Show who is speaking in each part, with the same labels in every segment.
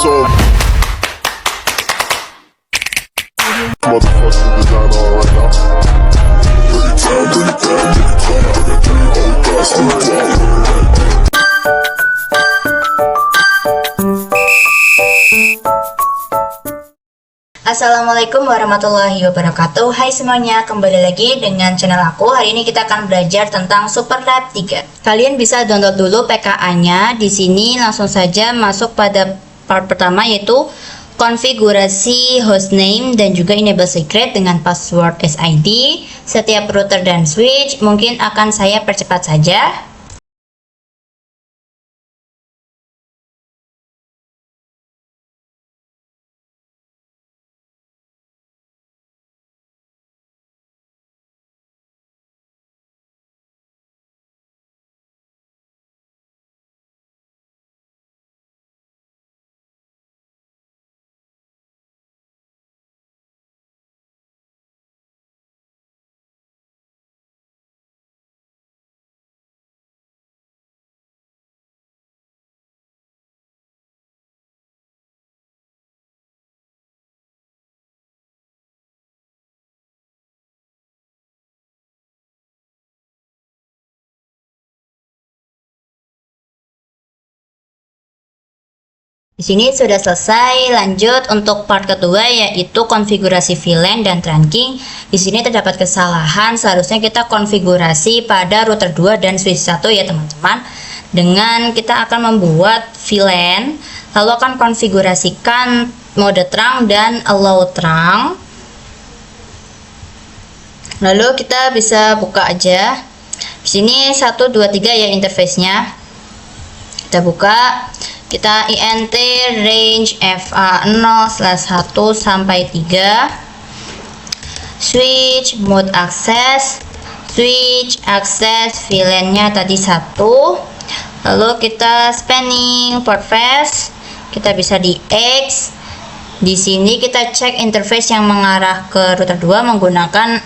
Speaker 1: so motherfucking designer right now. Bring it down, bring it down, bring it down. I got 3 old guys in the wall.
Speaker 2: Assalamualaikum warahmatullahi wabarakatuh. Hai semuanya, kembali lagi dengan channel aku. Hari ini kita akan belajar tentang Superlab 3. Kalian bisa download dulu PKA-nya. Di sini langsung saja masuk pada part pertama, yaitu konfigurasi hostname dan juga enable secret dengan password SID. Setiap router dan switch mungkin akan saya percepat saja. Di sini sudah selesai. Lanjut untuk part kedua, yaitu konfigurasi VLAN dan trunking. Di sini terdapat kesalahan, seharusnya kita konfigurasi pada router 2 dan switch 1 ya teman-teman. Dengan kita akan membuat VLAN, lalu akan konfigurasikan mode terang dan allow terang. Lalu kita bisa buka aja. Di sini 1 2 3 ya interface-nya. Kita buka. Kita int range fa0/1 sampai 3, switch mode access, switch access VLAN-nya tadi 1, lalu kita spanning port fast, kita bisa di X. Di sini kita cek interface yang mengarah ke router 2 menggunakan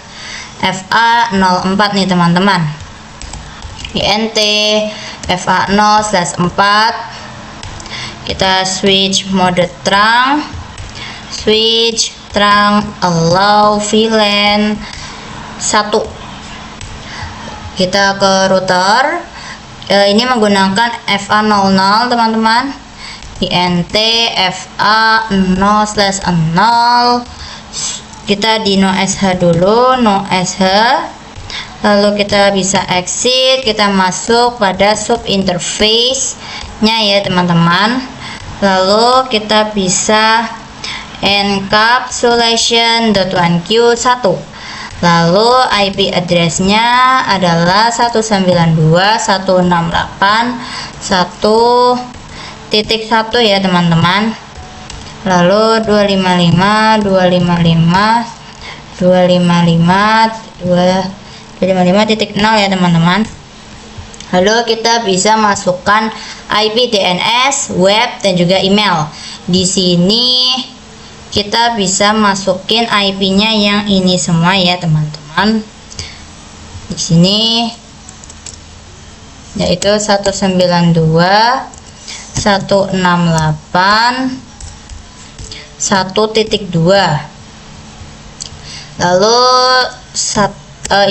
Speaker 2: FA04 nih teman-teman. int fa0/4, kita switch mode terang, switch terang allow VLAN 1. Kita ke router, ini menggunakan FA00 teman-teman. int fa0/0, kita di no sh dulu, no sh. Lalu kita bisa exit, kita masuk pada sub interface nya ya teman-teman. Lalu kita bisa encapsulation.1q1, lalu IP address-nya adalah 192.168.1.1 ya teman-teman. Lalu 255.255.255.0 ya teman-teman. Lalu kita bisa masukkan IP DNS, web, dan juga email. Di sini kita bisa masukin IP-nya yang ini semua ya teman-teman. Di sini yaitu 192.168.1.2. Lalu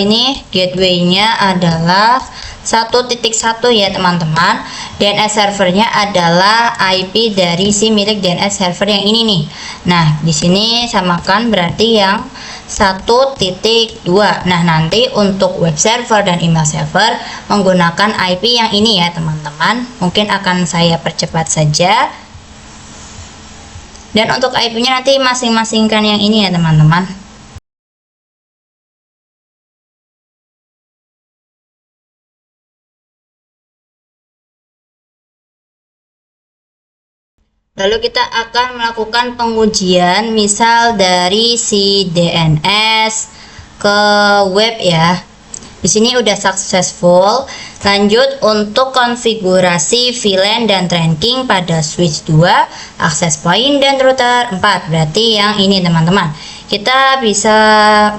Speaker 2: ini gateway-nya adalah 1.1 ya teman-teman. DNS servernya adalah IP dari si milik DNS server yang ini nih. Nah, di sini samakan berarti yang 1.2. Nah, nanti untuk web server dan email server menggunakan IP yang ini ya teman-teman. Mungkin akan saya percepat saja. Dan untuk IP-nya nanti masing-masingkan yang ini ya teman-teman. Lalu kita akan melakukan pengujian misal dari si DNS ke web ya. Di sini udah successful. Lanjut untuk konfigurasi VLAN dan trunking pada switch 2, access point dan router 4. Berarti yang ini teman-teman. Kita bisa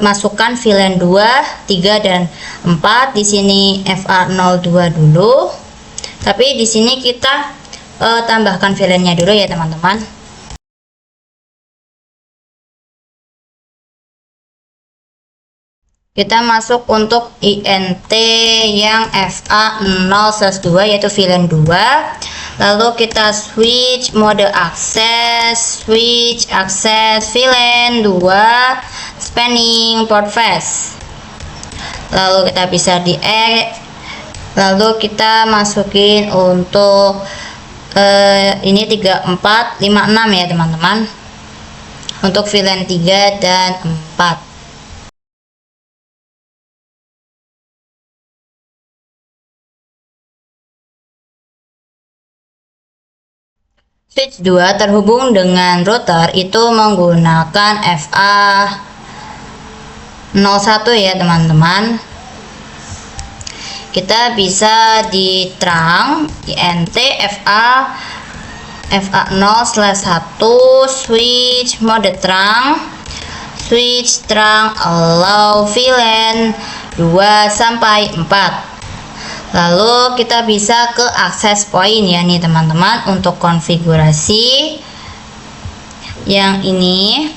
Speaker 2: masukkan VLAN 2, 3 dan 4. Di sini FA02 dulu. Tapi di sini kita tambahkan VLAN-nya dulu ya teman-teman. kita masuk untuk INT yang FA0/2 yaitu VLAN 2. Lalu kita switch mode akses, VLAN 2 spanning port fast. Lalu kita bisa lalu kita masukin untuk ini 3456 ya teman-teman, untuk VLAN 3 dan 4. Switch 2 terhubung dengan router itu menggunakan FA01 ya teman-teman. Kita bisa di terang INT FA0/1 switch mode terang, allow VLAN 2 sampai 4. Lalu kita bisa ke access point ya nih teman-teman, untuk konfigurasi yang ini.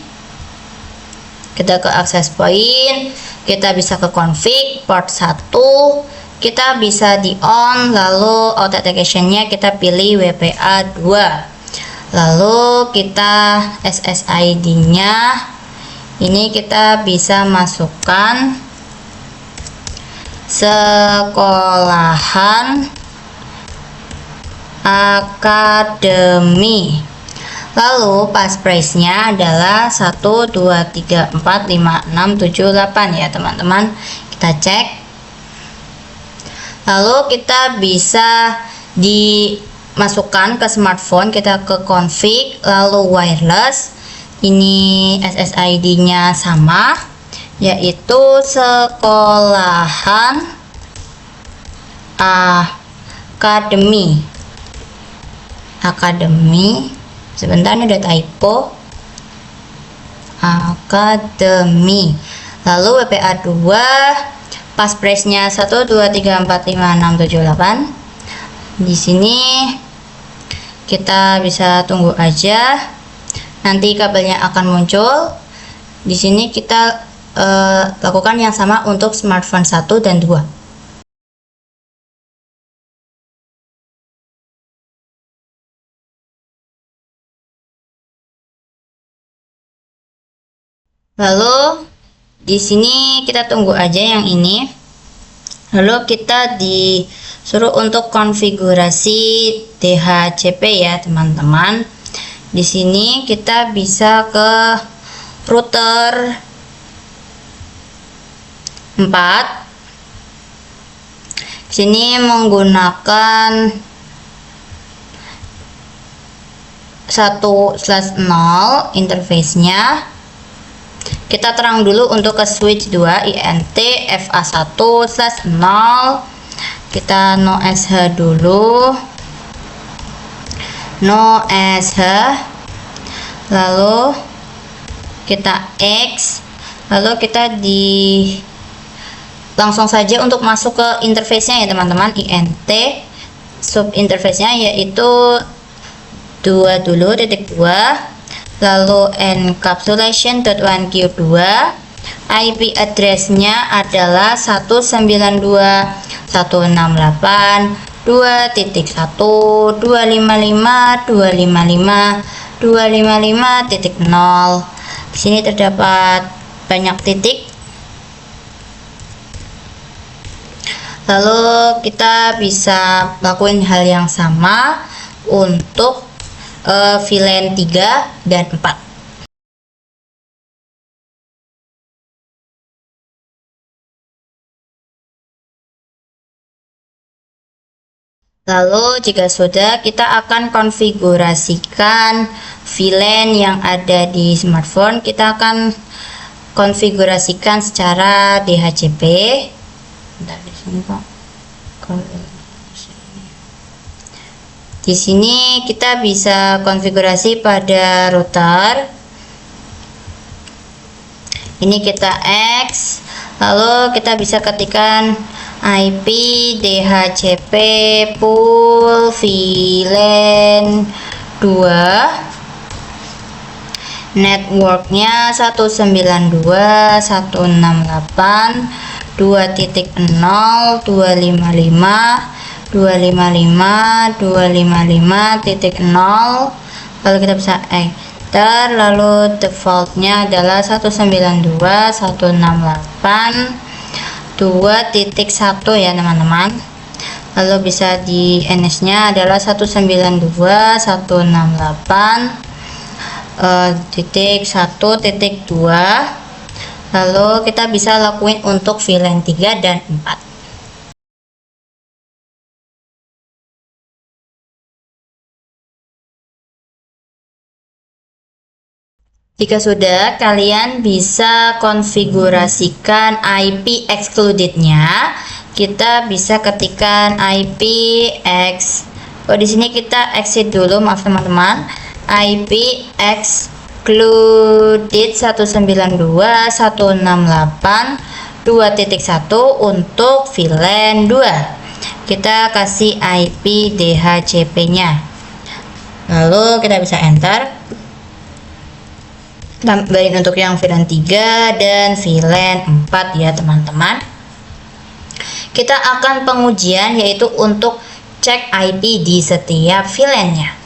Speaker 2: Kita ke access point, kita bisa ke config port 1, kita bisa di on, lalu authentication-nya kita pilih WPA 2. Lalu kita SSID-nya ini kita bisa masukkan sekolahan akademi. Lalu passphrase-nya adalah 1234567 ya teman-teman. Kita cek. Lalu kita bisa dimasukkan ke smartphone, kita ke config, lalu wireless. Ini SSID-nya sama, yaitu sekolahan akademi. Sebentar, ini ada typo. Akademi. Lalu WPA 2, passphrase-nya 1234567. Di sini kita bisa tunggu aja, nanti kabelnya akan muncul. Di sini kita lakukan yang sama untuk smartphone 1 dan 2. Lalu di sini kita tunggu aja yang ini. Lalu kita disuruh untuk konfigurasi DHCP ya teman-teman. Di sini kita bisa ke router 4. Sini menggunakan 1/0 interface-nya. Kita terang dulu untuk ke switch 2 INT FA1/0. Kita no SH dulu. No SH. Lalu kita X. Lalu kita langsung saja untuk masuk ke interface-nya ya teman-teman. INT sub interface-nya yaitu 2 dulu, titik 2. Lalu encapsulation.1q2, IP address-nya adalah 192.168.255.255.255.0. Di sini terdapat banyak titik. Lalu kita bisa lakuin hal yang sama untuk VLAN 3 dan 4. Lalu jika sudah, kita akan konfigurasikan VLAN yang ada di smartphone. Kita akan konfigurasikan secara DHCP. Bentar, di sini Pak. Di sini kita bisa konfigurasi pada router. Ini kita X, lalu kita bisa ketikkan IP DHCP pool VLAN 2. networknya 192.168.2.0 255 255 lalu kita bisa enter, lalu defaultnya adalah 192.168.2.1 ya teman-teman. Lalu bisa di NS nya adalah 192.168.1.2. lalu kita bisa lakuin untuk VLAN 3 dan 4. Jika sudah, kalian bisa konfigurasikan IP excluded-nya. Kita bisa ketikkan IP X. Oh, di sini kita exit dulu, maaf teman-teman. IP excluded 192.168.2.1 untuk VLAN 2. Kita kasih IP DHCP-nya. Lalu kita bisa enter. Tambahin untuk yang VLAN 3 dan VLAN 4 ya teman-teman. Kita akan pengujian yaitu untuk cek IP di setiap VLAN-nya.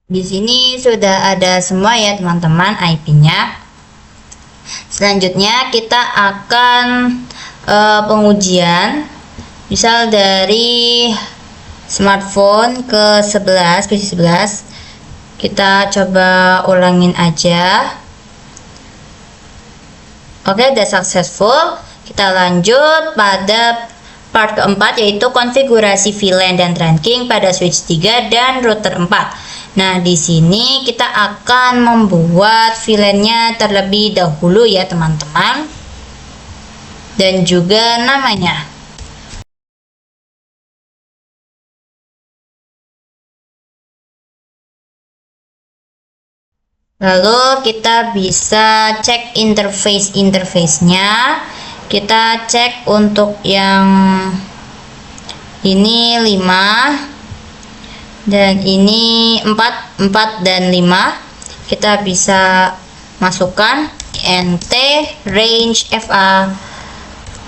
Speaker 2: Di sini sudah ada semua ya teman-teman IP-nya. Selanjutnya kita akan pengujian misal dari smartphone ke 11 PC 11. Kita coba ulangin aja. Oke, udah successful. Kita lanjut pada part keempat yaitu konfigurasi VLAN dan trunking pada switch 3 dan router 4. Nah, di sini kita akan membuat VLAN-nya terlebih dahulu ya teman-teman. Dan juga namanya. Lalu kita bisa cek interface-nya. Kita cek untuk yang ini 5. Dan ini 4 dan 5. Kita bisa masukkan int range FA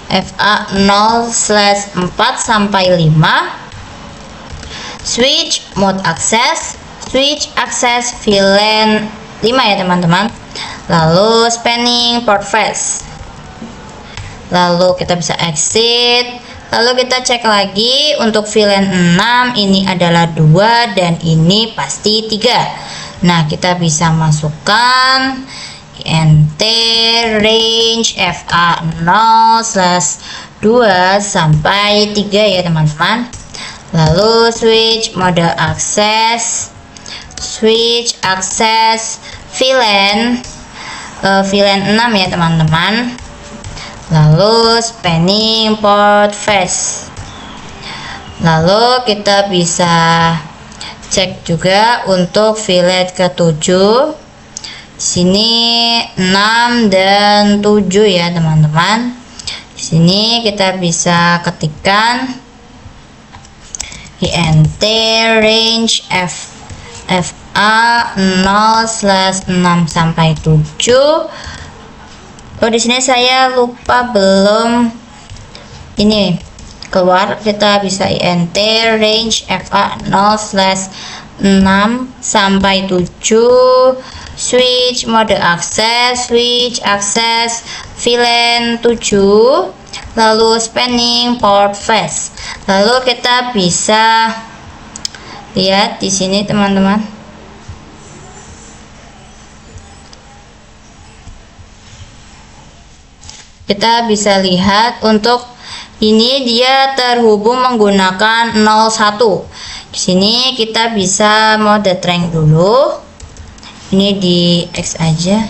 Speaker 2: 0/4 sampai 5. Switch mode access VLAN 5 ya teman-teman. Lalu spanning port face. Lalu kita bisa exit. Lalu kita cek lagi untuk VLAN 6 ini adalah 2 dan ini pasti 3. Nah, kita bisa masukkan int range FA 0/2 sampai 3 ya teman-teman. Lalu switch mode access VLAN 6 ya teman-teman. Lalu spanning port face. Lalu kita bisa cek juga untuk VLAN ke-7. Sini 6 dan 7 ya teman-teman. Di sini kita bisa ketikkan int range FA 0/6 sampai 7. Oh, di sini saya lupa belum ini keluar. Kita bisa int range FA 0/6 sampai 7. Switch mode access VLAN 7. Lalu spanning port face. Lalu kita bisa lihat di sini teman-teman. Kita bisa lihat untuk ini dia terhubung menggunakan 01. Di sini kita bisa mode trank dulu. Ini di X aja.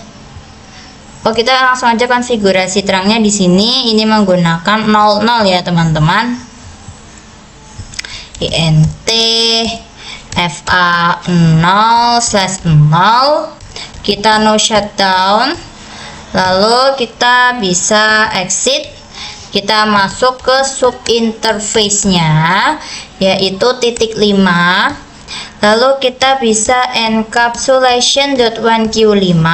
Speaker 2: Oh, kita langsung aja konfigurasi terangnya di sini. Ini menggunakan 00 ya teman-teman. int FA 0/0. Kita no shutdown. Lalu kita bisa exit, kita masuk ke sub interface-nya yaitu titik 5. Lalu kita bisa encapsulation.1Q5.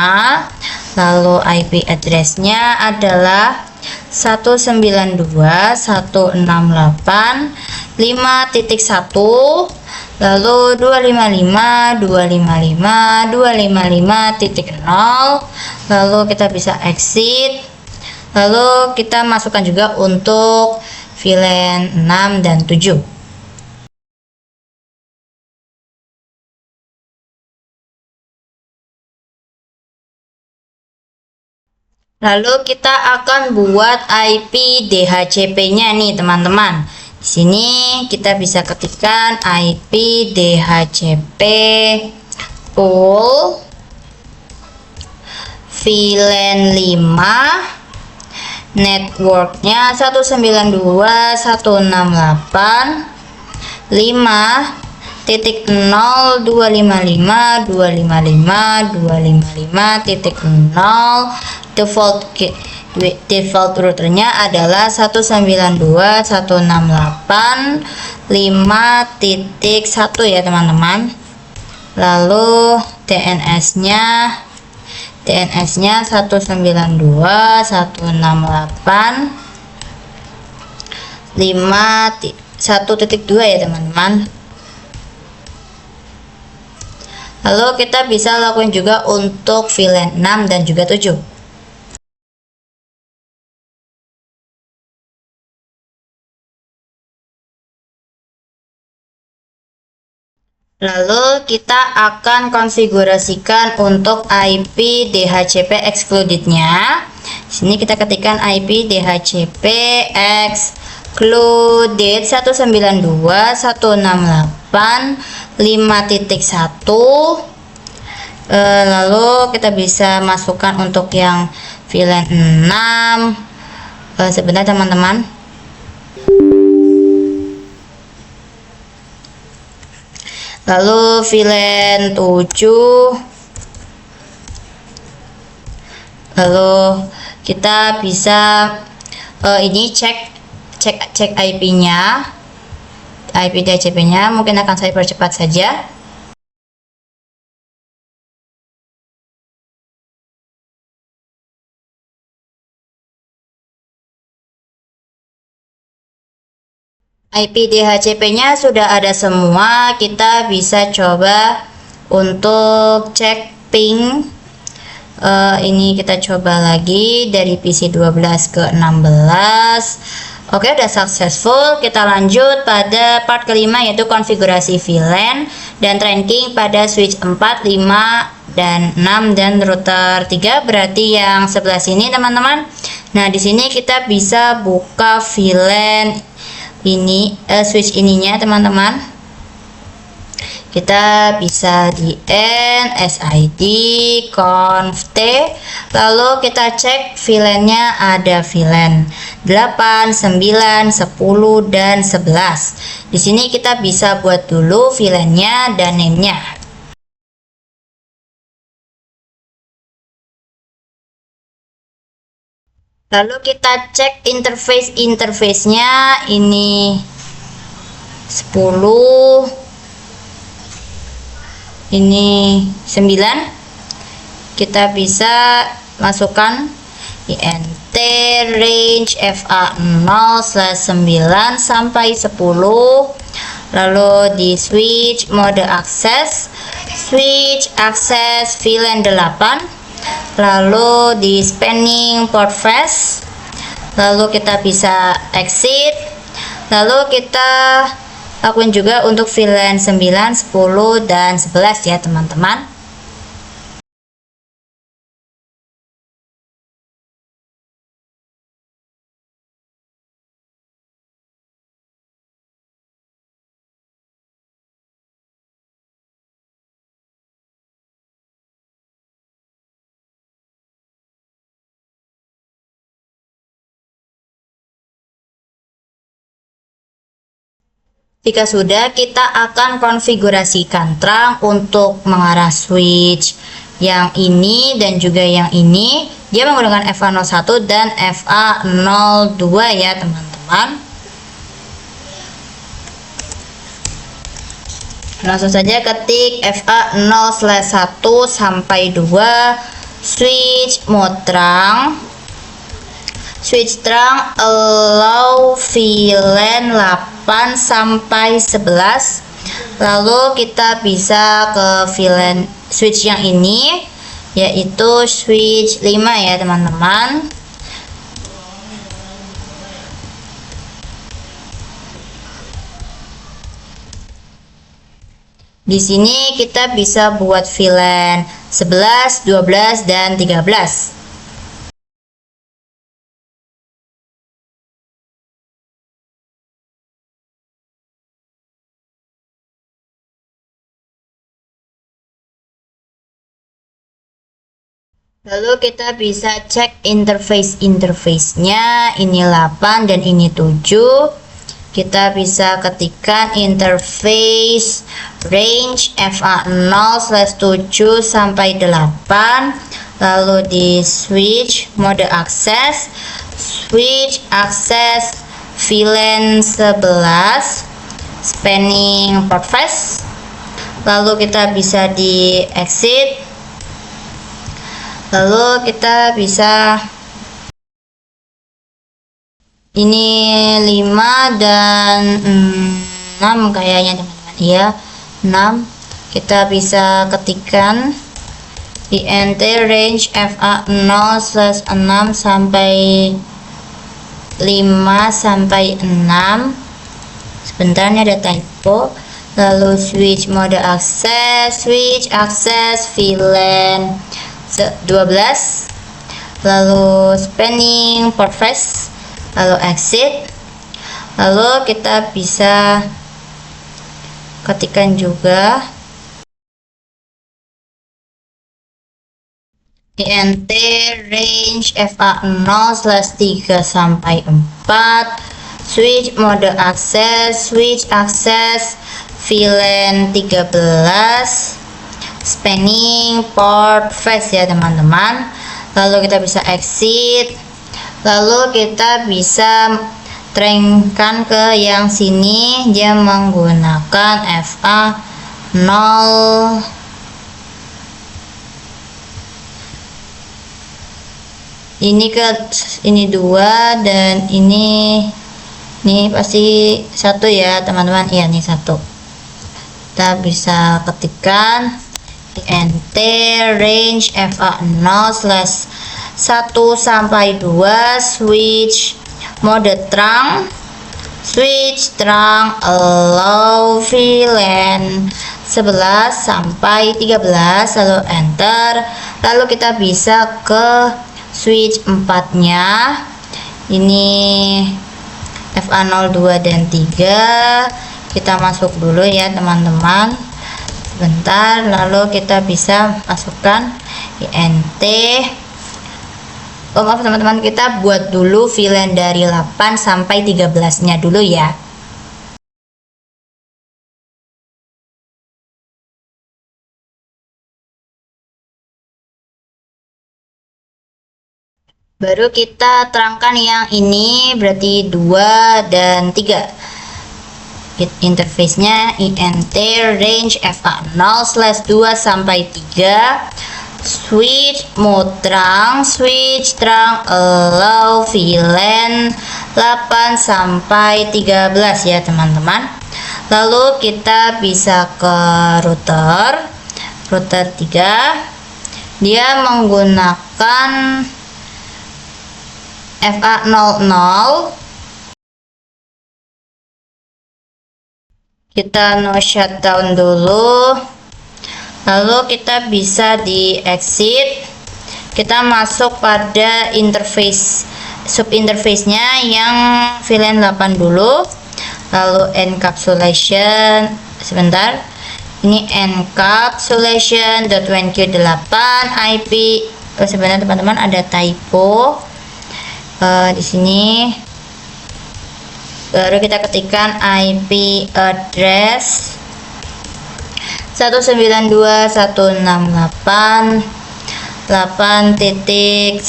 Speaker 2: Lalu IP address-nya adalah 192.168.5.1, lalu 255.255.255.0. lalu kita bisa exit, lalu kita masukkan juga untuk VLAN 6 dan 7. Lalu kita akan buat IP DHCP-nya nih teman-teman. Di sini kita bisa ketikkan IP DHCP pool VLAN 5, networknya 192.168.5.255.255.255.0. Default routernya adalah 192.168.5.1 ya teman-teman. Lalu DNS-nya 192.168.5.1.2 ya teman-teman. Lalu kita bisa lakukan juga untuk VLAN 6 dan juga 7. Lalu kita akan konfigurasikan untuk IP DHCP excluded-nya. Di sini kita ketikkan IP DHCP excluded 192.168.5.1. Lalu kita bisa masukkan untuk yang VLAN 6. Sebentar teman-teman. Lalu VLAN 7. Lalu kita bisa ini cek IP-nya, IP DHCP-nya. Mungkin akan saya percepat saja. IP DHCP-nya sudah ada semua. Kita bisa coba untuk cek ping. Ini kita coba lagi dari PC 12 ke 16. Oke, udah successful. Kita lanjut pada part kelima yaitu konfigurasi VLAN dan tracking pada switch 4, 5 dan 6 dan router 3, berarti yang sebelah sini teman-teman. Nah, di sini kita bisa buka VLAN ini, switch ininya teman-teman. Kita bisa di NSID conf t, lalu kita cek VLAN-nya ada VLAN 8, 9, 10 dan 11. Di sini kita bisa buat dulu VLAN-nya dan name-nya. Lalu kita cek interface-nya, ini 10, ini 9. Kita bisa masukkan INT range FA0/9 sampai 10. Lalu di switch mode access VLAN 8. Lalu di spanning port flash, lalu kita bisa exit, lalu kita lakukan juga untuk VLAN 9, 10 dan 11 ya teman-teman. Jika sudah, kita akan konfigurasikan trunk untuk mengarah switch yang ini dan juga yang ini. dia menggunakan FA01 dan FA02 ya teman-teman. Langsung saja ketik FA0/1 sampai 2 switch mode terang. Switch terang allow VLAN 8 sampai 11. Lalu kita bisa ke VLAN switch yang ini, yaitu switch 5 ya teman-teman. Di sini kita bisa buat VLAN 11, 12 dan 13. Lalu kita bisa cek interface-nya, ini 8 dan ini 7. Kita bisa ketikkan interface range FA0/7 sampai 8. Lalu di switch mode access, switch access VLAN 11 spanning port face. Lalu kita bisa di exit. Lalu kita bisa ini 5 dan 6 kayaknya teman-teman ya, 6. Kita bisa ketikkan int range FA0/6 sampai 5 sampai 6. Sebentar, ini ada typo. Lalu switch mode access, switch access VLAN 12, lalu spanning port face, lalu exit. Lalu kita bisa ketikkan juga int range FA0/3 sampai 4, switch mode access, switch access VLAN 13 spanning port face ya teman-teman. Lalu kita bisa exit. Lalu kita bisa trainkan ke yang sini, dia menggunakan FA0. Ini 2 dan ini pasti 1 ya teman-teman. Iya, ini 1. Kita bisa ketikkan int range FA0/1 sampai 2 switch mode terang, switch terang allow VLAN 11 sampai 13, lalu enter. Lalu kita bisa ke switch 4 nya, ini FA02 dan 3. Kita masuk dulu ya teman-teman, sebentar. Lalu kita bisa masukkan int. Maaf teman-teman, kita buat dulu VLAN dari 8 sampai 13 nya dulu ya. Baru kita terangkan yang ini, berarti 2 dan 3. Interface-nya int range FA0/2 sampai 3, switch mode terang, switch terang allow VLAN 8 sampai 13 ya teman-teman. Lalu kita bisa ke router 3, dia menggunakan FA00. Kita no shutdown dulu. Lalu kita bisa di exit. Kita masuk pada interface, sub interface-nya yang VLAN 8 dulu. Lalu encapsulation, sebentar. Ini encapsulation.WNQ8 IP. Sebenarnya teman-teman ada typo di sini. Baru kita ketikkan IP address 192.168. 8.1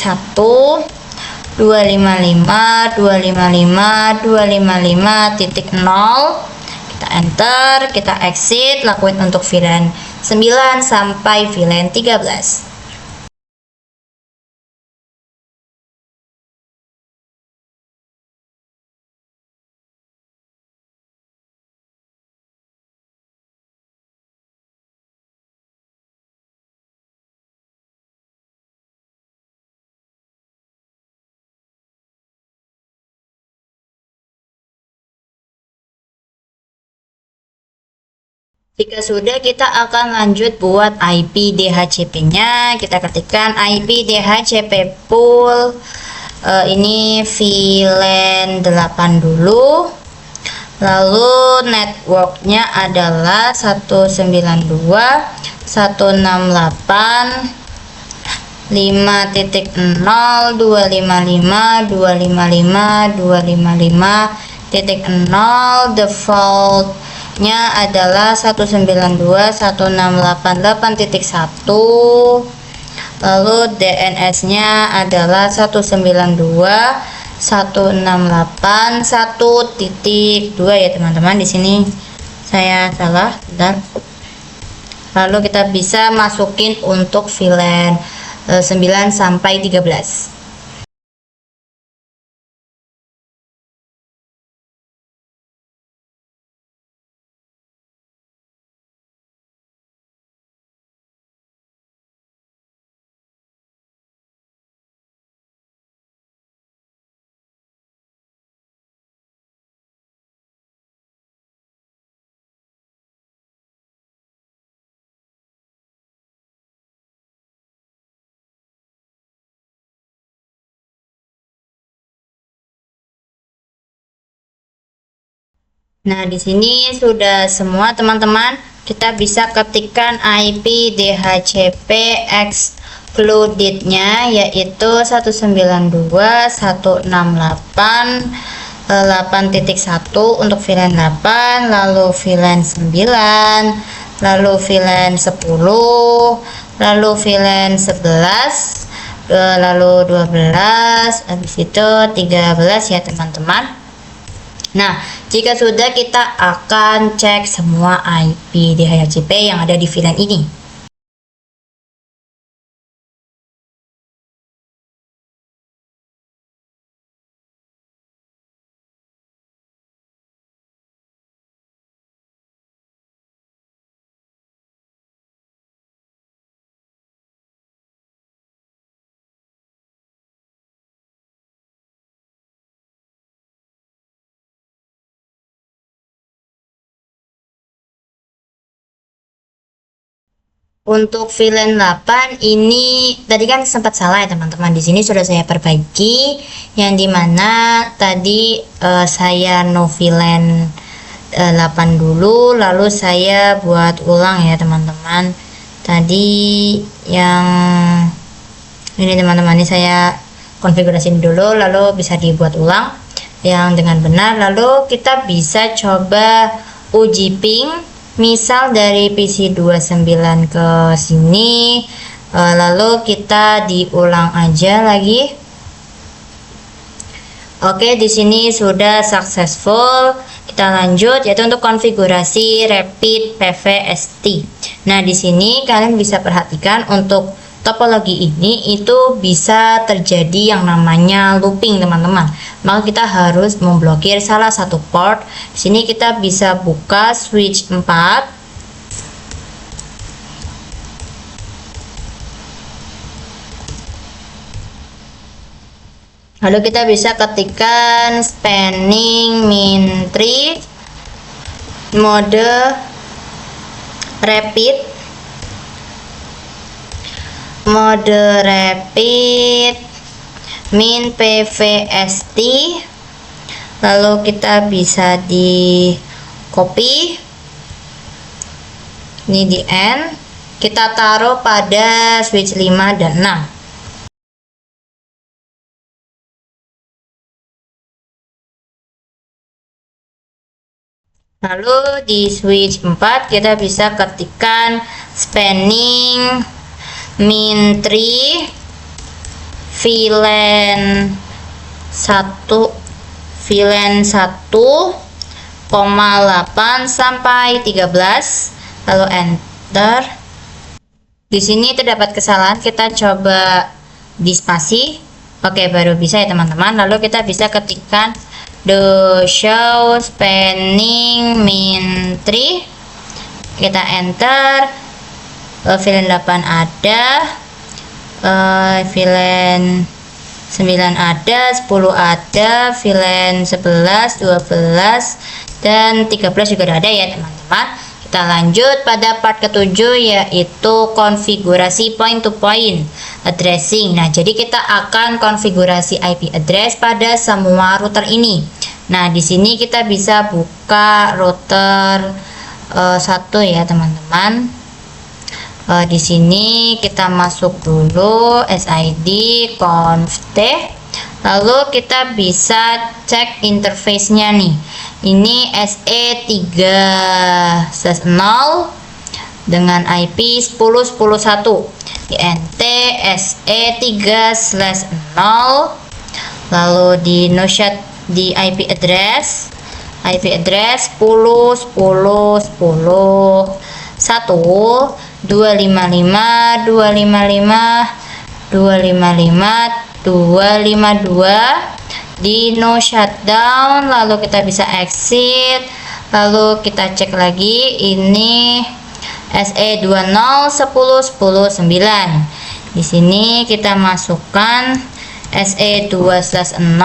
Speaker 2: 255 255 255.0. Kita enter, kita exit, lakuin untuk VLAN 9 sampai VLAN 13. Jika sudah, kita akan lanjut buat IP DHCP-nya. Kita ketikkan IP DHCP pool. Ini VLAN 8 dulu. Lalu networknya adalah 192.168 5.0 255 255 255.0. Defaultnya adalah 192.168.8.1. lalu DNS nya adalah 192.168.1.2 ya teman-teman. Di sini saya salah, bentar. Lalu kita bisa masukin untuk VLAN 9 sampai 13. Nah, di sini sudah semua teman-teman. Kita bisa ketikkan IP DHCP excluded-nya yaitu 192.168.8.1 untuk VLAN 8, lalu VLAN 9, lalu VLAN 10, lalu VLAN 11, lalu 12, habis itu 13 ya teman-teman. Nah, jika sudah, kita akan cek semua IP DHCP yang ada di VLAN ini. Untuk VLAN 8 ini tadi kan sempat salah ya teman-teman. Di sini sudah saya perbaiki, yang dimana tadi saya no VLAN 8 dulu, lalu saya buat ulang ya teman-teman. Tadi yang ini teman-teman, ini saya konfigurasi dulu, lalu bisa dibuat ulang yang dengan benar. Lalu kita bisa coba uji ping. Misal dari PC 29 ke sini, lalu kita diulang aja lagi. Oke, di sini sudah successful. Kita lanjut yaitu untuk konfigurasi Rapid PVST. Nah, di sini kalian bisa perhatikan untuk topologi ini itu bisa terjadi yang namanya looping teman-teman. Maka kita harus memblokir salah satu port. Di sini kita bisa buka switch 4. Lalu kita bisa ketikkan spanning min3 mode rapid min PVST, lalu kita bisa di copy ini di N, kita taruh pada switch 5 dan 6. Lalu di switch 4 kita bisa ketikkan spanning min3 VLAN 1,8 sampai 13, lalu enter. Di sini terdapat kesalahan, kita coba di spasi. Oke, baru bisa ya teman-teman. Lalu kita bisa ketikkan the show spanning min3, kita enter. VLAN 8 ada, VLAN 9 ada, 10 ada, VLAN 11, 12, dan 13 juga ada ya teman-teman. Kita lanjut pada part ketujuh, yaitu konfigurasi point to point addressing. Nah, jadi kita akan konfigurasi IP address pada semua router ini. Nah, di sini kita bisa buka router 1 ya teman-teman. Di sini kita masuk dulu SID conft, lalu kita bisa cek interface-nya nih. Ini SE3/0 dengan IP 10.10.1, INT SE3/0, lalu di noshad di IP address 10.10.10.1 255 252 di no shutdown. Lalu kita bisa exit, lalu kita cek lagi. Ini SE20.10.10.9. Di sini kita masukkan SE2/0,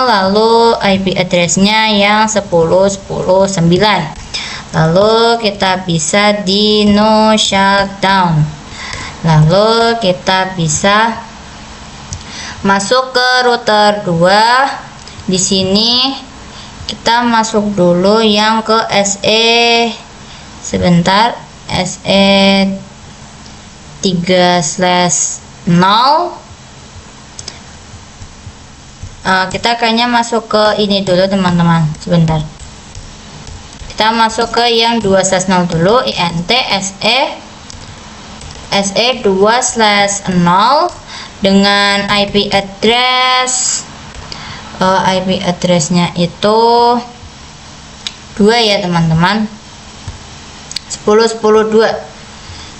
Speaker 2: lalu IP addressnya yang 10.10.9. Lalu kita bisa di no shutdown, lalu kita bisa masuk ke router 2. Di sini kita masuk dulu yang ke SE SE3/0. Kita kayaknya masuk ke ini dulu teman-teman, sebentar. Kita masuk ke yang 2/0 dulu, INT SE2/0 dengan IP addressnya itu 2 ya teman-teman, 10.10.2.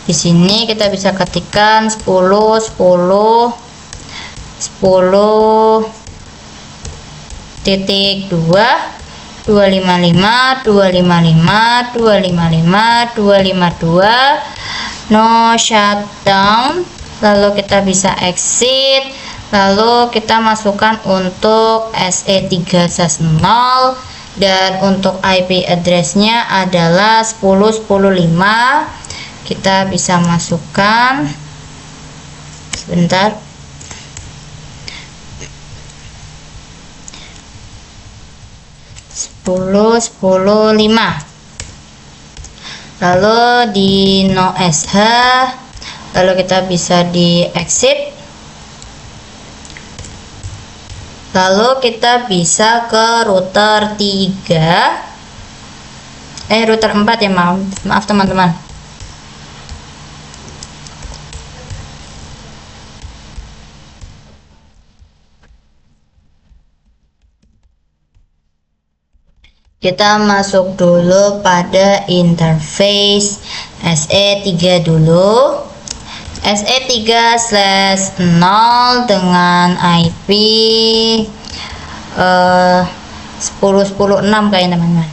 Speaker 2: Di sini kita bisa ketikkan 10.10.10.2 255 255 255 252 no shutdown. Lalu kita bisa exit, lalu kita masukkan untuk SE3/0 dan untuk IP addressnya adalah 10.10.5. Kita bisa masukkan, sebentar, 10.10.5. lalu di no sh, lalu kita bisa di exit, lalu kita bisa ke router 3, router 4 ya, maaf teman-teman. Kita masuk dulu pada interface SE3 dulu, SE3/0 dengan IP 10.10.6 kayak teman-teman.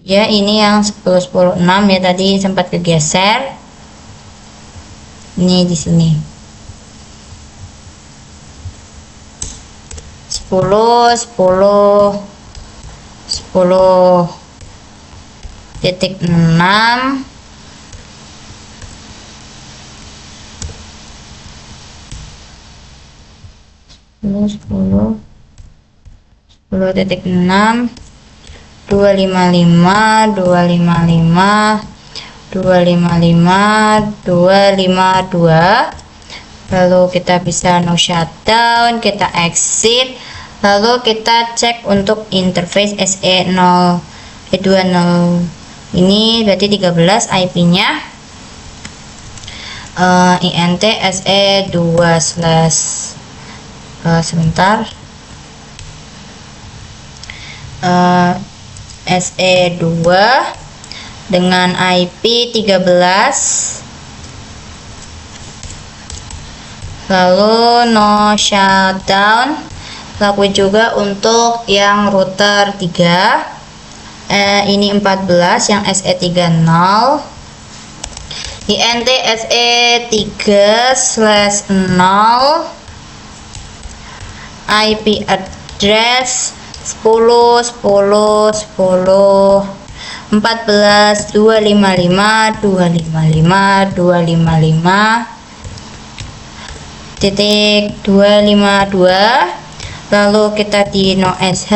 Speaker 2: Ya, ini yang 10.10.6 ya, tadi sempat kegeser. Ini di sini 10.10.10.6 10.10.10.6 255 255 255 252 lalu kita bisa no shutdown, kita exit, lalu kita cek untuk interface SE20 ini berarti 13 IP-nya, int SE2 sebentar, SE2 dengan IP 13, lalu no shutdown. Lakuin juga untuk yang router 3, ini 14 yang SE30, int SE3/0, IP address 10 10 10 14 255 255 255 titik 252, lalu kita di no sh,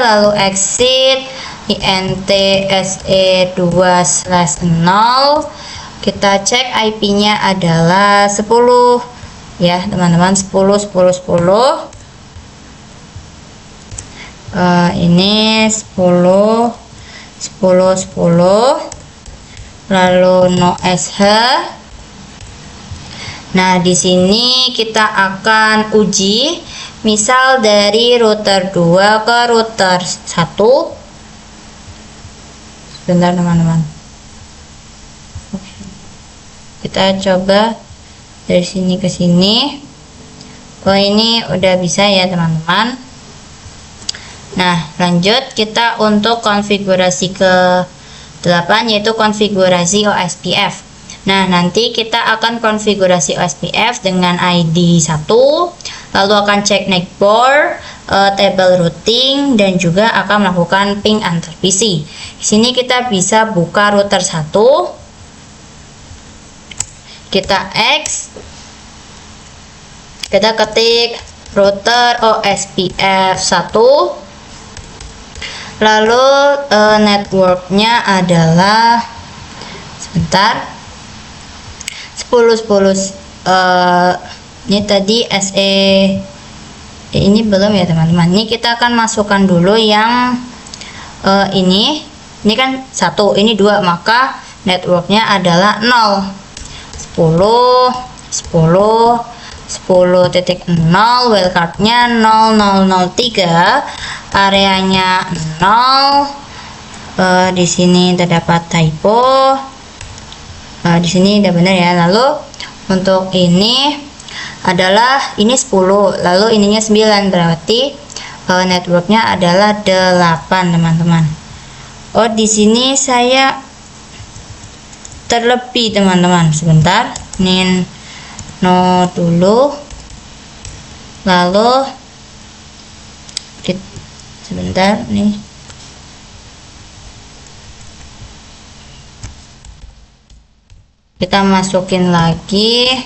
Speaker 2: lalu exit, int SE2/0, kita cek IP-nya adalah 10 ya teman-teman, 10 10 10. Ini 10 10 10, lalu no sh. Nah, di sini kita akan uji misal dari router 2 ke router 1. Sebentar teman-teman. Kita coba dari sini ke sini. Oh, ini udah bisa ya teman-teman. Nah, lanjut kita untuk konfigurasi ke 8, yaitu konfigurasi OSPF. Nah, nanti kita akan konfigurasi OSPF dengan ID 1, lalu akan cek network, table routing, dan juga akan melakukan ping antar PC. Di sini kita bisa buka router 1, kita X, kita ketik router OSPF 1, lalu networknya adalah sebentar 10 10, ini tadi SE ini belum ya teman-teman. Ini kita akan masukkan dulu yang ini kan 1, ini 2, maka networknya adalah 0 10 10 10.0, wildcardnya 0003, areanya 0. Di sini terdapat typo. Di sini udah benar ya. Lalu untuk ini adalah ini 10, lalu ininya 9, berarti networknya adalah 8 teman-teman. Oh, di sini saya terlebih teman-teman. Sebentar, ini no dulu, lalu sebentar nih, kita masukin lagi.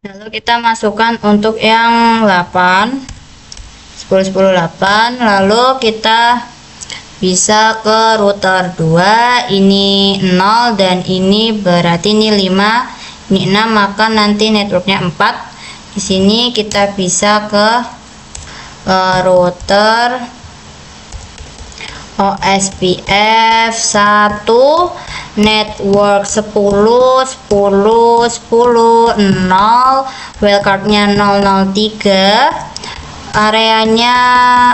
Speaker 2: Lalu kita masukkan untuk yang 8 10 10 8, lalu kita bisa ke router 2, ini 0 dan ini berarti ini 5, ini 6, maka nanti networknya 4. Di sini kita bisa ke router OSPF 1, network 10 10 10 0, wildcardnya 003, areanya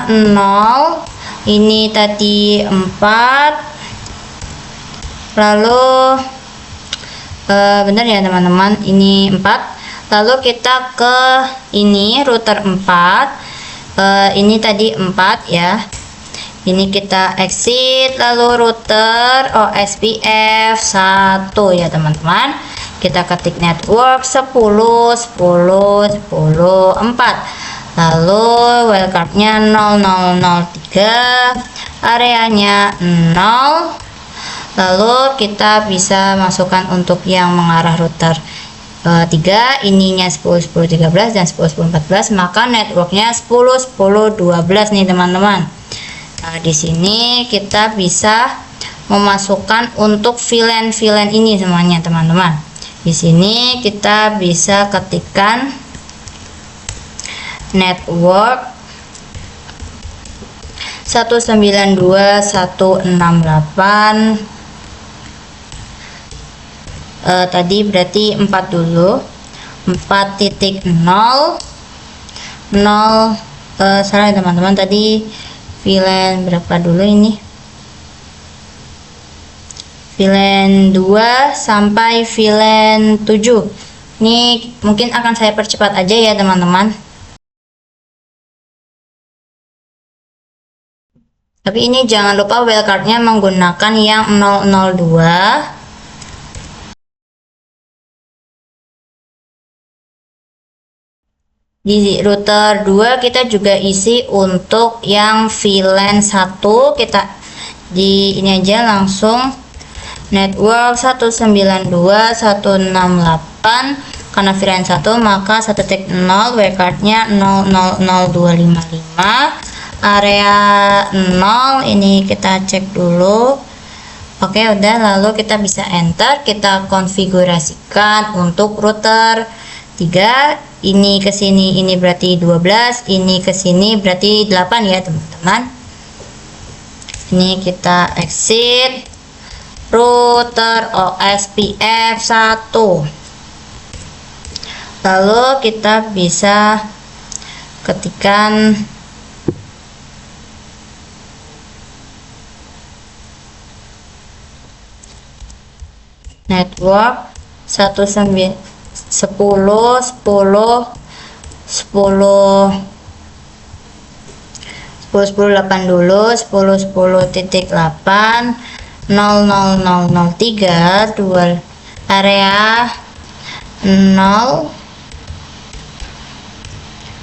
Speaker 2: 0, ini tadi 4, lalu benar ya teman-teman, ini 4, lalu kita ke ini router 4, ini tadi 4 ya, ini kita exit, lalu router OSPF 1 ya teman-teman, kita ketik network 10 10 10 4, lalu wildcardnya 0003, areanya 0, lalu kita bisa masukkan untuk yang mengarah router 3, ininya 10 10 13 dan 10 10 14, maka networknya 10 10 12 nih teman-teman. Nah, di sini kita bisa memasukkan untuk VLAN ini semuanya teman-teman. Di sini kita bisa ketikkan network 192.168 tadi berarti 4 dulu, 4.0 salah ya teman-teman, tadi VLAN berapa dulu ini, VLAN 2 sampai VLAN 7. Ini mungkin akan saya percepat aja ya teman-teman, tapi ini jangan lupa wildcardnya menggunakan yang 002. Di router 2 kita juga isi untuk yang VLAN 1, kita di ini aja langsung network 192.168, karena VLAN 1 maka 1.0 wildcardnya 000255, area 0 ini kita cek dulu. Oke, udah, lalu kita bisa enter, kita konfigurasikan untuk router 3. Ini ke sini ini berarti 12, ini ke sini berarti 8 ya teman-teman. Ini kita exit router OSPF 1, lalu kita bisa ketikkan network 10.10.10.10.10.8 dulu, 10.10.8 00003 dual area 0.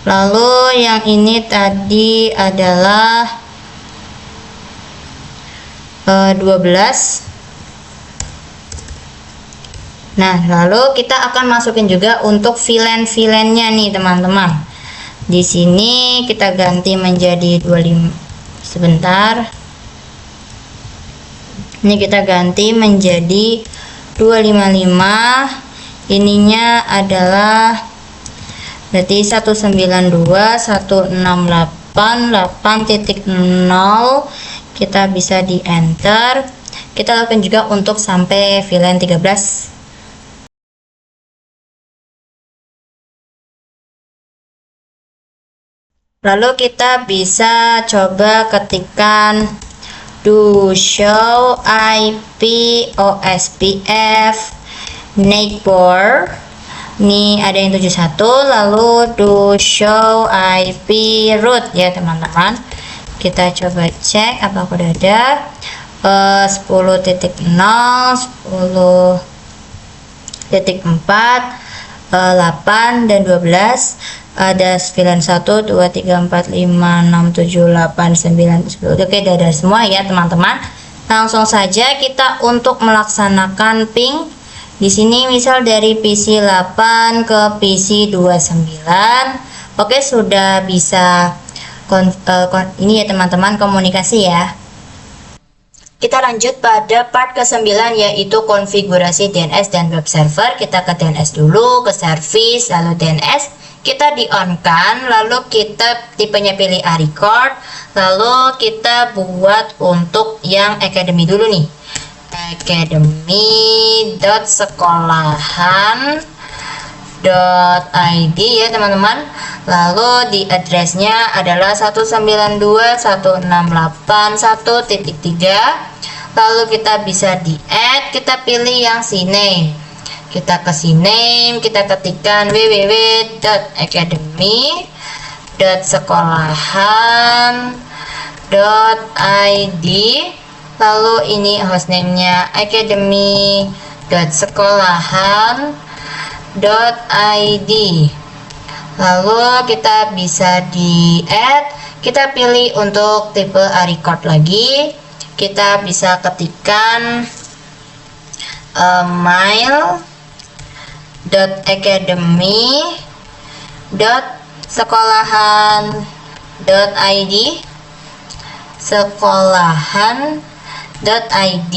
Speaker 2: Lalu yang ini tadi adalah 12. Nah, lalu kita akan masukin juga untuk VLAN-nya nih teman-teman. Di sini kita ganti menjadi 25. Sebentar. Ini kita ganti menjadi 255. Ininya adalah berarti 192.168.8.0. Kita bisa di enter. Kita lakukan juga untuk sampai VLAN 13. Lalu kita bisa coba ketikkan do show IP OSPF neighbor. Ini ada yang 71, lalu do show IP root ya teman-teman. Kita coba cek apakah udah ada 10.0, 10.4, 8 dan 12. Ada 91, 2, 3, 4, 5, 6, 7, 8, 9, 10. Oke, udah ada semua ya teman-teman. Langsung saja kita untuk melaksanakan ping. Di sini misal dari PC 8 ke PC 29. Oke, sudah bisa ini ya teman-teman, komunikasi ya. Kita lanjut pada part ke-9 yaitu konfigurasi DNS dan web server. Kita ke DNS dulu, ke service, lalu DNS. Kita di on kan, lalu kita tipenya pilih record, lalu kita buat untuk yang academy dulu nih, academy.sekolahan.id ya teman-teman. Lalu di addressnya adalah 192.168.1.3. lalu kita bisa di add, kita pilih yang CNAME. Kita ke CNAME, kita ketikkan www.academy.sekolahan.id, lalu ini hostname-nya academy.sekolahan.id. Lalu kita bisa di add, kita pilih untuk tipe record lagi, kita bisa ketikkan mail.academy.sekolahan.id, sekolahan .id,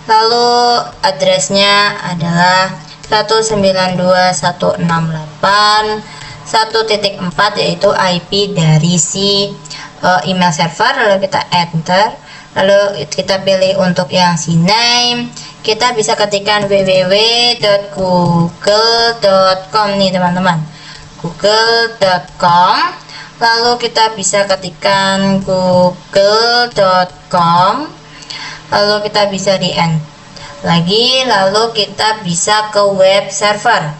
Speaker 2: lalu addressnya adalah 192.168.1.4, yaitu IP dari si email server. Lalu kita enter, lalu kita pilih untuk yang si name, kita bisa ketikkan www.google.com nih teman-teman, google.com. Lalu kita bisa ketikkan google.com, lalu kita bisa di end lagi, lalu kita bisa ke web server,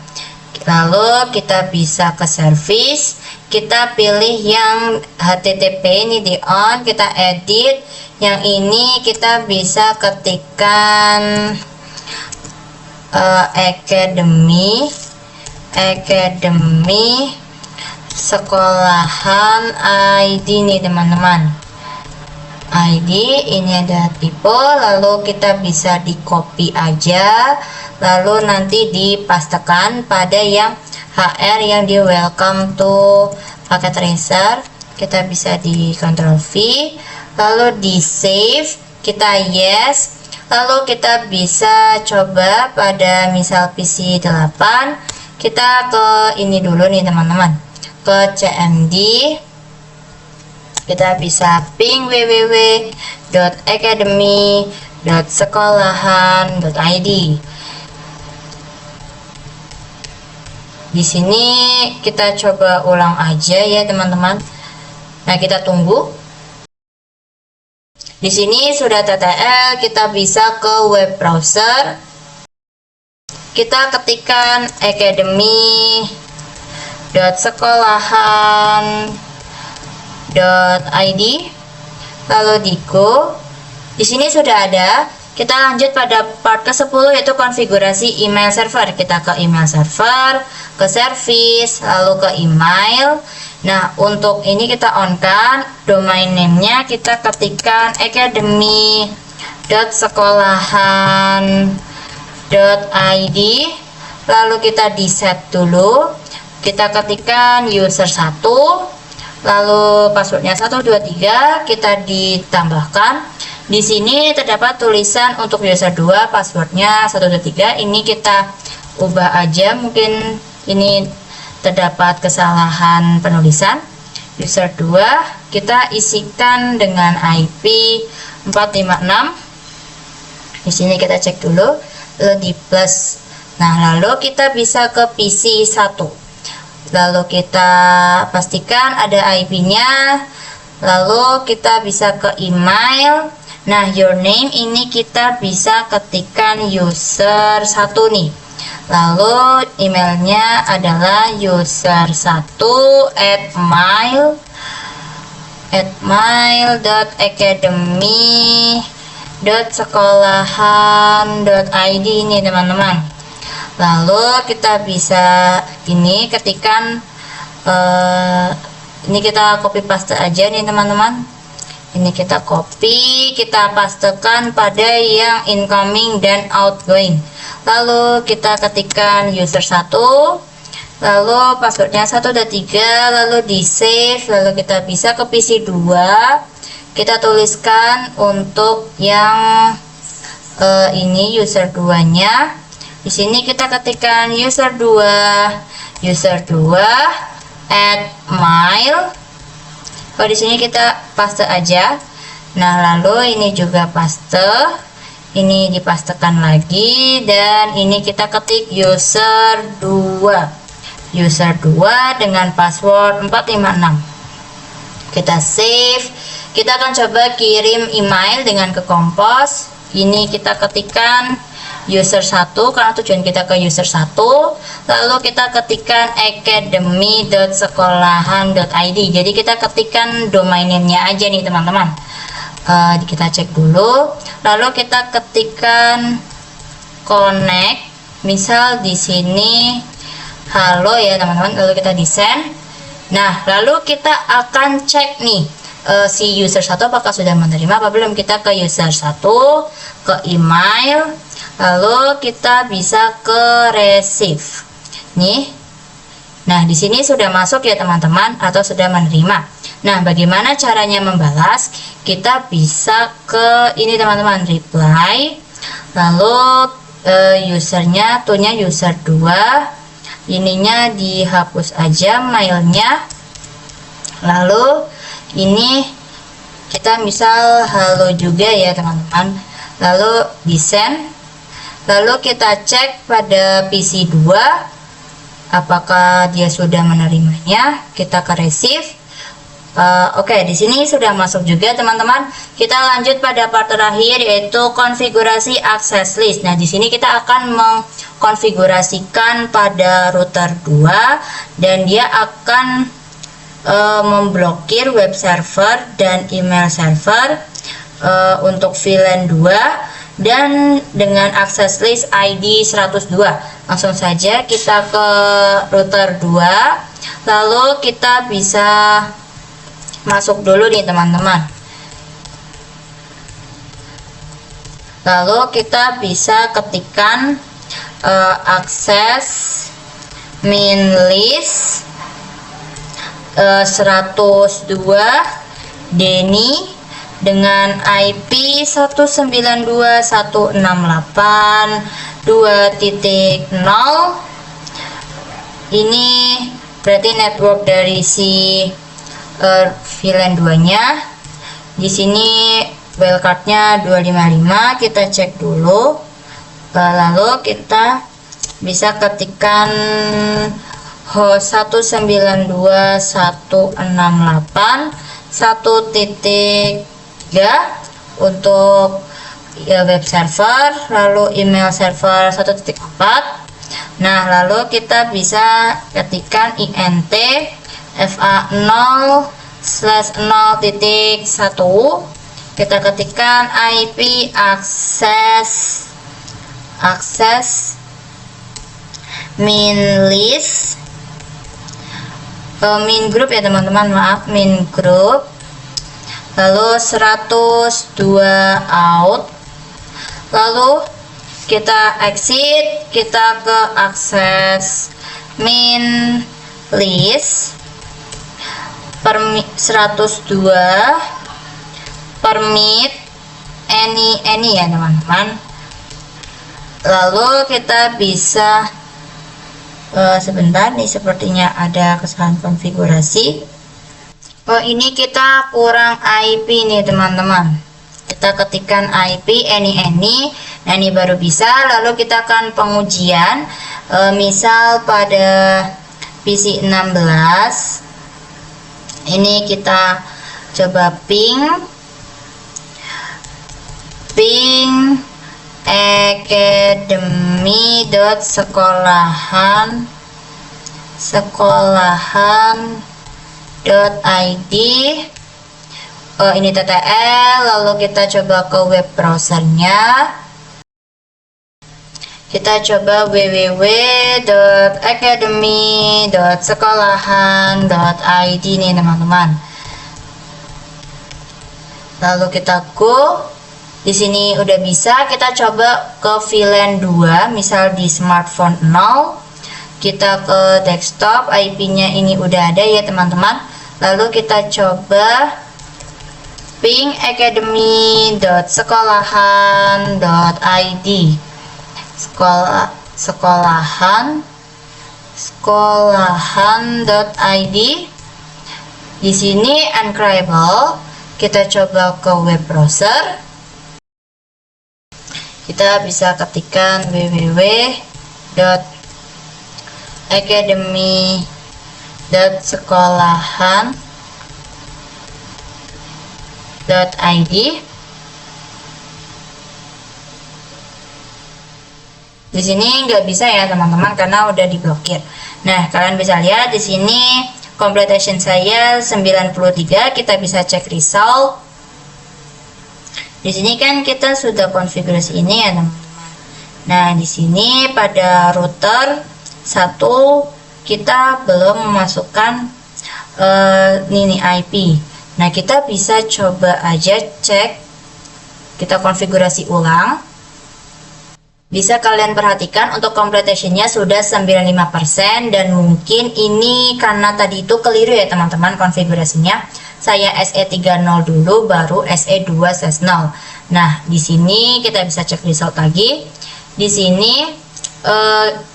Speaker 2: lalu kita bisa ke service, kita pilih yang HTTP ini di on, kita edit. Yang ini kita bisa ketikkan academy sekolahan ID nih teman-teman. ID ini ada tipe, lalu kita bisa di copy aja, lalu nanti dipastekan pada yang HR yang di welcome to packet tracer. Kita bisa di Ctrl V, lalu di save, kita yes, lalu kita bisa coba pada misal PC 8, kita ke ini dulu nih teman-teman, ke CMD. Kita bisa ping www.academy.sekolahan.id. Di sini kita coba ulang aja ya teman-teman. Nah, kita tunggu. Di sini sudah TTL, kita bisa ke web browser. Kita ketikkan academy.sekolahan.id, lalu di go. Di sini sudah ada. Kita lanjut pada part ke-10, yaitu konfigurasi email server. Kita ke email server, ke service, lalu ke email. Nah, untuk ini kita on kan, domain name-nya kita ketikkan academy.sekolahan.id, lalu kita di set dulu. Kita ketikkan user 1, lalu passwordnya 123, kita ditambahkan. Di sini terdapat tulisan untuk user 2, passwordnya 123. Ini kita ubah aja, mungkin ini terdapat kesalahan penulisan. User 2 kita isikan dengan IP 456. Di sini kita cek dulu, lalu di plus. Nah, lalu kita bisa ke PC 1. Lalu kita pastikan ada IP-nya. Lalu kita bisa ke email. Nah, your name ini kita bisa ketikkan user 1 nih. Lalu emailnya adalah user1@mail.academy.sekolahan.id ini teman-teman. Lalu kita bisa ini ketikkan ini kita copy paste aja nih teman-teman. Ini kita copy, kita pastekan pada yang incoming dan outgoing. Lalu kita ketikkan user 1, lalu passwordnya 123, lalu di save, lalu kita bisa ke PC 2. Kita tuliskan untuk yang ini user 2-nya. Di sini kita ketikkan user 2 @mail. Kalau di sini kita paste aja. Nah, lalu ini juga paste. Ini dipastekan lagi, dan ini kita ketik user 2 dengan password 456. Kita save. Kita akan coba kirim email dengan ke Kompos. Ini kita ketikkan user 1 karena tujuan kita ke user 1, lalu kita ketikkan academy.sekolahan.id. jadi kita ketikkan domain name-nya aja nih teman-teman. Kita cek dulu, lalu kita ketikkan connect, misal di sini halo ya teman-teman, lalu kita di send. Nah, lalu kita akan cek nih si user 1 apakah sudah menerima apa belum. Kita ke user 1, ke email, lalu kita bisa ke receive nih. Nah, di sini sudah masuk ya teman-teman, atau sudah menerima. Nah, bagaimana caranya membalas? Kita bisa ke ini teman-teman, reply, lalu usernya, toolnya user 2, ininya dihapus aja mailnya, lalu ini kita misal halo juga ya teman-teman, lalu di send, lalu kita cek pada PC 2 apakah dia sudah menerimanya, kita ke receive. Oke, di sini sudah masuk juga teman-teman. Kita lanjut pada part terakhir, yaitu konfigurasi access list. Nah, di sini kita akan mengkonfigurasikan pada router 2 dan dia akan memblokir web server dan email server untuk VLAN 2 dan dengan access list ID 102. Langsung saja kita ke router 2, lalu kita bisa masuk dulu nih teman-teman. Lalu kita bisa ketikkan access min list 102 Denny dengan IP 192.168.2.0. Ini berarti network dari si VLAN 2-nya. Di sini wildcardnya 255, kita cek dulu. Lalu kita bisa ketikkan host 192.168.1.3 untuk web server, lalu email server 1.4. Nah, lalu kita bisa ketikkan int fa0/0.1, kita ketikkan IP access min list, min group ya teman-teman, maaf, min group, lalu 102 out, lalu kita exit, kita ke access min list 102 permit any ya teman-teman. Lalu kita bisa sebentar nih, sepertinya ada kesalahan konfigurasi. Ini kita kurang IP nih teman-teman. Kita ketikkan IP any. Nah, ini baru bisa. Lalu kita akan pengujian, misal pada PC 16 ini kita coba ping academy.sekolahan.id. Ini TTL, lalu kita coba ke web browsernya. Kita coba www.academy.sekolahan.id nih teman-teman. Lalu kita go. Di sini udah bisa. Kita coba ke VLAN 2, misal di smartphone 0. Kita ke desktop, IP-nya ini udah ada ya teman-teman. Lalu kita coba ping academy.sekolahan.id. sekolahan.id. Di sini encryptable. Kita coba ke web browser. Kita bisa ketikkan www.academy.sekolahan.id. Di sini nggak bisa ya teman-teman karena udah diblokir. Nah, kalian bisa lihat di sini completion saya 93. Kita bisa cek result. Di sini kan kita sudah konfigurasi ini ya teman-teman. Nah, di sini pada router 1 kita belum memasukkan ini IP. Nah, kita bisa coba aja cek, kita konfigurasi ulang. Bisa kalian perhatikan untuk completion-nya sudah 95%, dan mungkin ini karena tadi itu keliru ya teman-teman konfigurasinya. saya SE30 dulu, baru SE2/0. Nah, di sini kita bisa cek result lagi. Di sini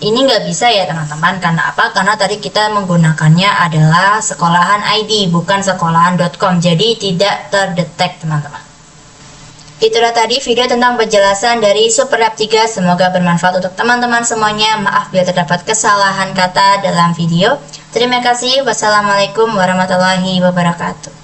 Speaker 2: ini nggak bisa ya teman-teman. Karena apa? Karena tadi kita menggunakannya adalah sekolahan ID, bukan sekolahan.com. Jadi tidak terdetek teman-teman. Itulah tadi video tentang penjelasan dari Superlab 3. Semoga bermanfaat untuk teman-teman semuanya. Maaf bila terdapat kesalahan kata dalam video. Terima kasih. Wassalamualaikum warahmatullahi wabarakatuh.